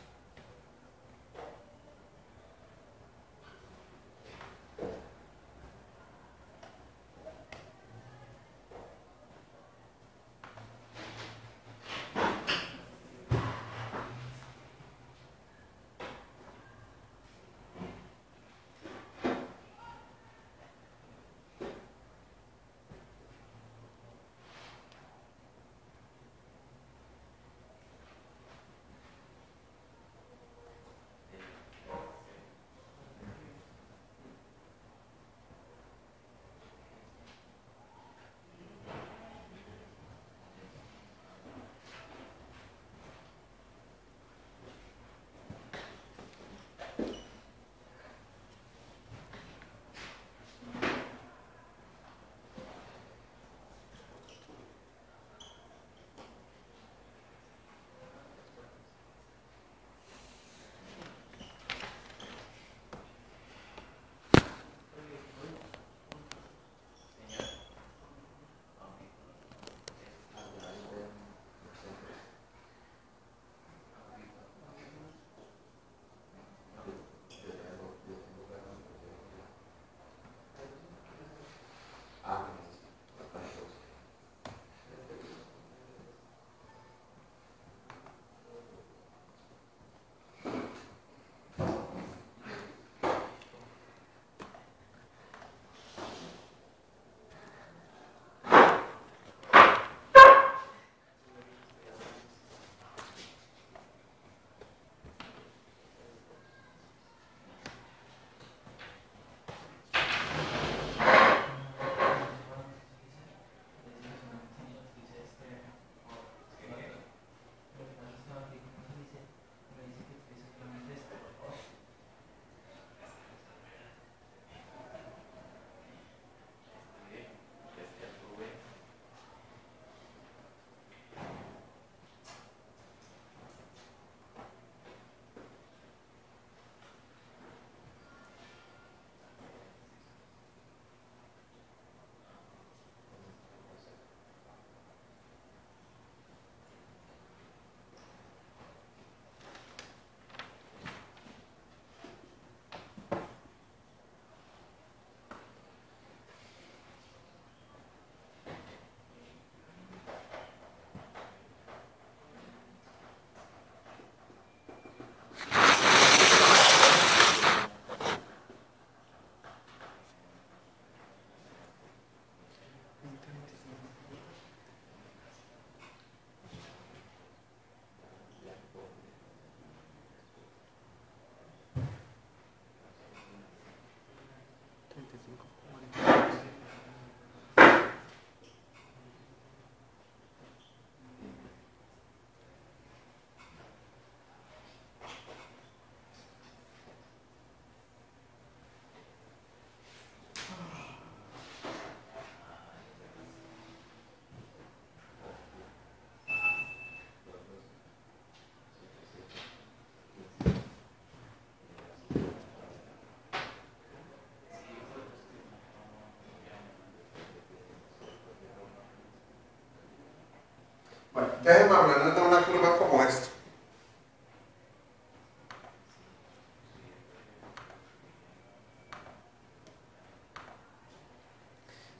Bueno, déjenme hablar de una curva como esta.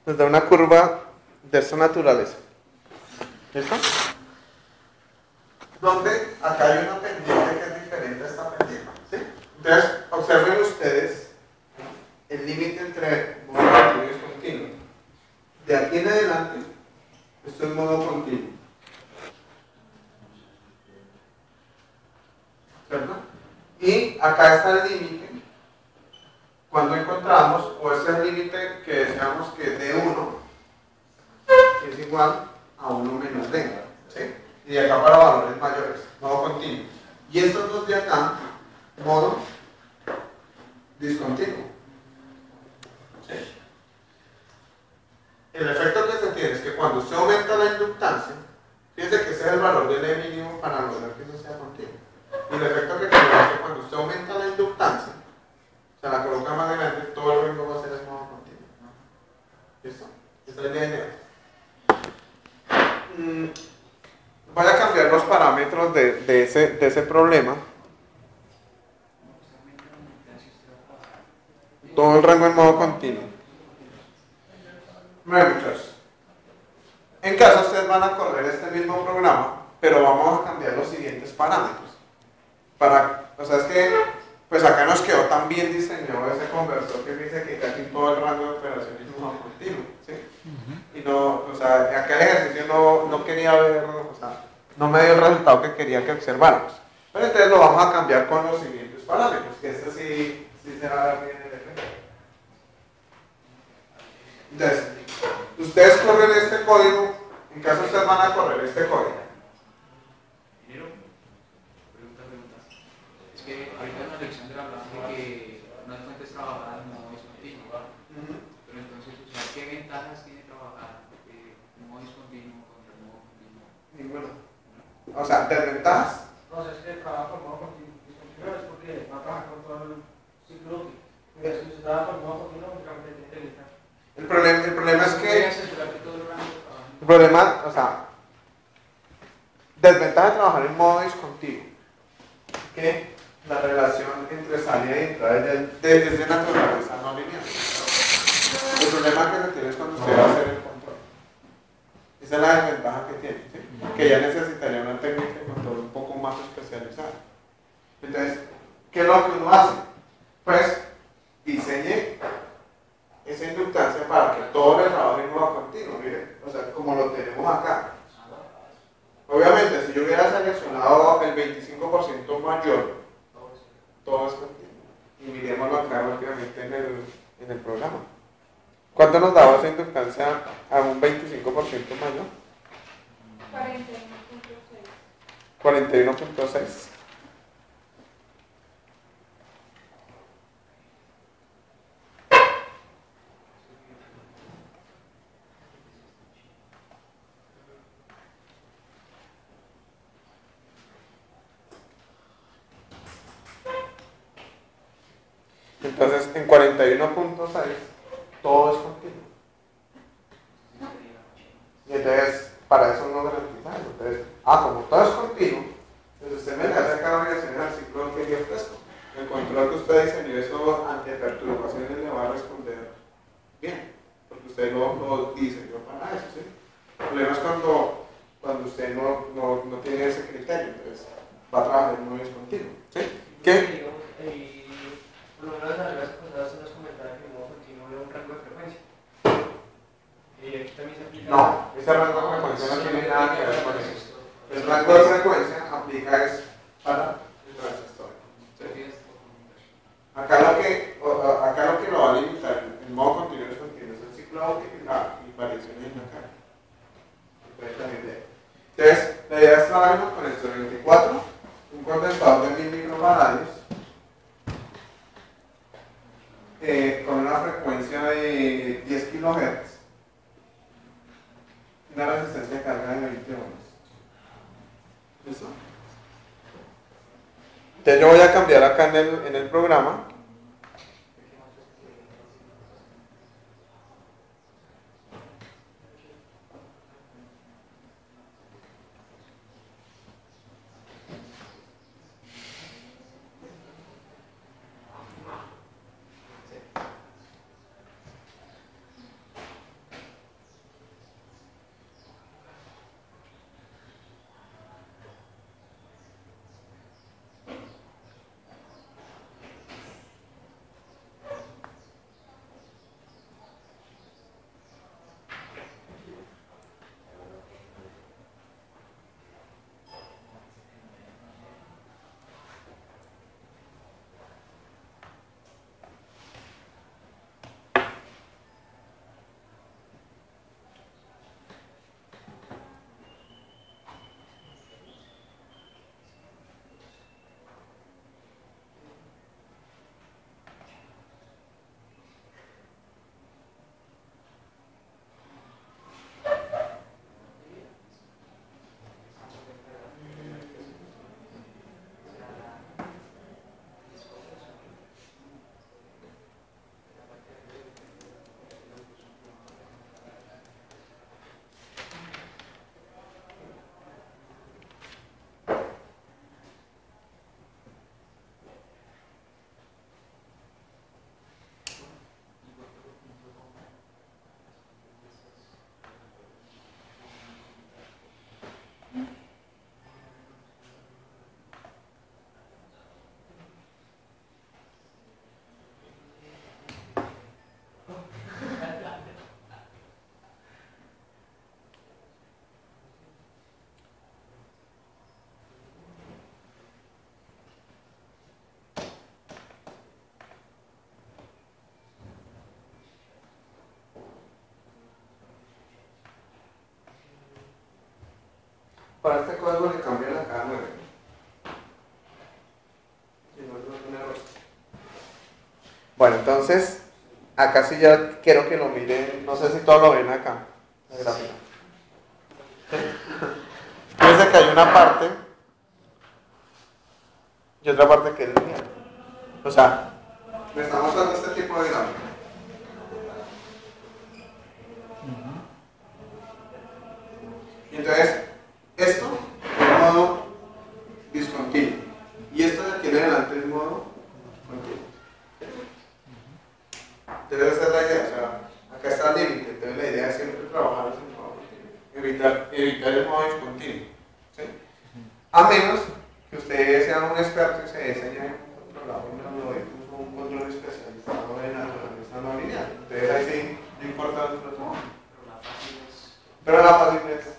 Nos da una curva de esta naturaleza. ¿Listo? Donde acá hay una pendiente que es diferente a esta pendiente. ¿Sí? Entonces, observen ustedes el límite entre modo continuo y discontinuo. De aquí en adelante, esto es modo continuo. ¿Cierto? Y acá está el límite. Cuando encontramos, o es el límite que decíamos que D1 es igual a 1 menos D. ¿Sí? Y de acá para valores mayores, modo continuo. Y estos dos de acá, modo discontinuo. ¿Sí? El efecto que se tiene es que cuando usted aumenta la inductancia, fíjense que ese es el valor del E mínimo para lograr que eso sea continuo. Y el efecto que tiene es que cuando usted aumenta la inductancia, o sea, la coloca más grande, todo el rango va a ser el modo continuo. ¿Listo? Esa es la idea. Voy a cambiar los parámetros de ese problema. Todo el rango en modo continuo. Bueno, muchachos. En casa ustedes van a correr este mismo programa, pero vamos a cambiar los siguientes parámetros. O sea, es que pues acá nos quedó tan bien diseñado ese conversor que dice que casi todo el rango de operaciones es modo continuo, ¿sí? Y no, o sea, acá el ejercicio no quería ver, o sea, no me dio el resultado que quería que observáramos. Pero entonces lo vamos a cambiar con los siguientes parámetros, que este sí se va a ver bien el efecto. Entonces, ustedes corren este código, en caso ustedes van a correr este código. Es que ahorita en la lección de la hablamos de que unas fuentes trabajadas no es continuo, pero entonces, o sea, ¿qué ventajas tiene trabajar en modo discontinuo contra el modo continuo? Ninguna. O sea, desventajas. No, es que trabaja por modo continuo es porque va a trabajar con todo el ciclo útil. Si se trabaja por modo continuo, únicamente tiene que evitar. El problema es que el problema, o sea, desventaja de trabajar en modo discontinuo, que la relación entre salida y entrada es de naturaleza no lineal. El problema que se tiene es cuando usted va a hacer el control. Esa es la desventaja que tiene, ¿sí? Que ya necesitaría una técnica de control un poco más especializada. Entonces, ¿qué es lo que uno hace? Pues diseñe esa inductancia para que todo el trabajo en modo continuo, miren, o sea, como lo tenemos acá. Obviamente, si yo hubiera seleccionado el 25% mayor, todo es continuo. Y miremoslo acá rápidamente en el programa. ¿Cuánto nos daba esa inductancia a un 25% mayor? 41.6. 41.6. Entonces, en 41.6 todo es continuo. Y entonces, para eso no garantizamos. Entonces, como todo es continuo, entonces usted me le hace cada variación al ciclo que yo ofrezco. El control que usted diseñó, eso ante perturbaciones le va a responder bien, porque usted lo diseñó para eso, ¿sí? El problema es cuando usted no tiene ese criterio, entonces va a trabajar en modo discontinuo, ¿sí? ¿Qué? Por lo menos las veces pasadas se nos comentaba que el modo continuo era un rango de frecuencia. Aquí también se aplica. No, ese rango de frecuencia no tiene nada que ver con eso. El rango de frecuencia aplica es para el transistor. ¿Sí? Acá lo que lo va a limitar en modo continuo es el ciclo óptico y variaciones en la carga. Entonces, la idea es trabajar con esto 24, un condensador de 1000 microfarads. Con una frecuencia de 10 kHz, una resistencia de carga de 20 ohms. ¿Listo? Entonces yo voy a cambiar acá en el programa. para este código le cambia la cada 9. Si no, no tiene error. Bueno, entonces, acá sí ya quiero que lo miren, no sé si todos lo ven acá, la gráfica. Fíjense que hay una parte y otra parte que es lineal. O sea, me está mostrando este tipo de gráfica. Y entonces, esto es modo discontinuo. Y esto de aquí en adelante es modo continuo. Entonces esa es la idea, o sea, acá está el límite. Entonces la idea es siempre trabajar en modo continuo. Evitar el modo discontinuo. ¿Sí? A menos que ustedes sean un experto y se diseñen un controlador un control especializado en naturaleza no lineal. Entonces ahí sí, no importa el otro. Pero la fácil es Pero la fácil es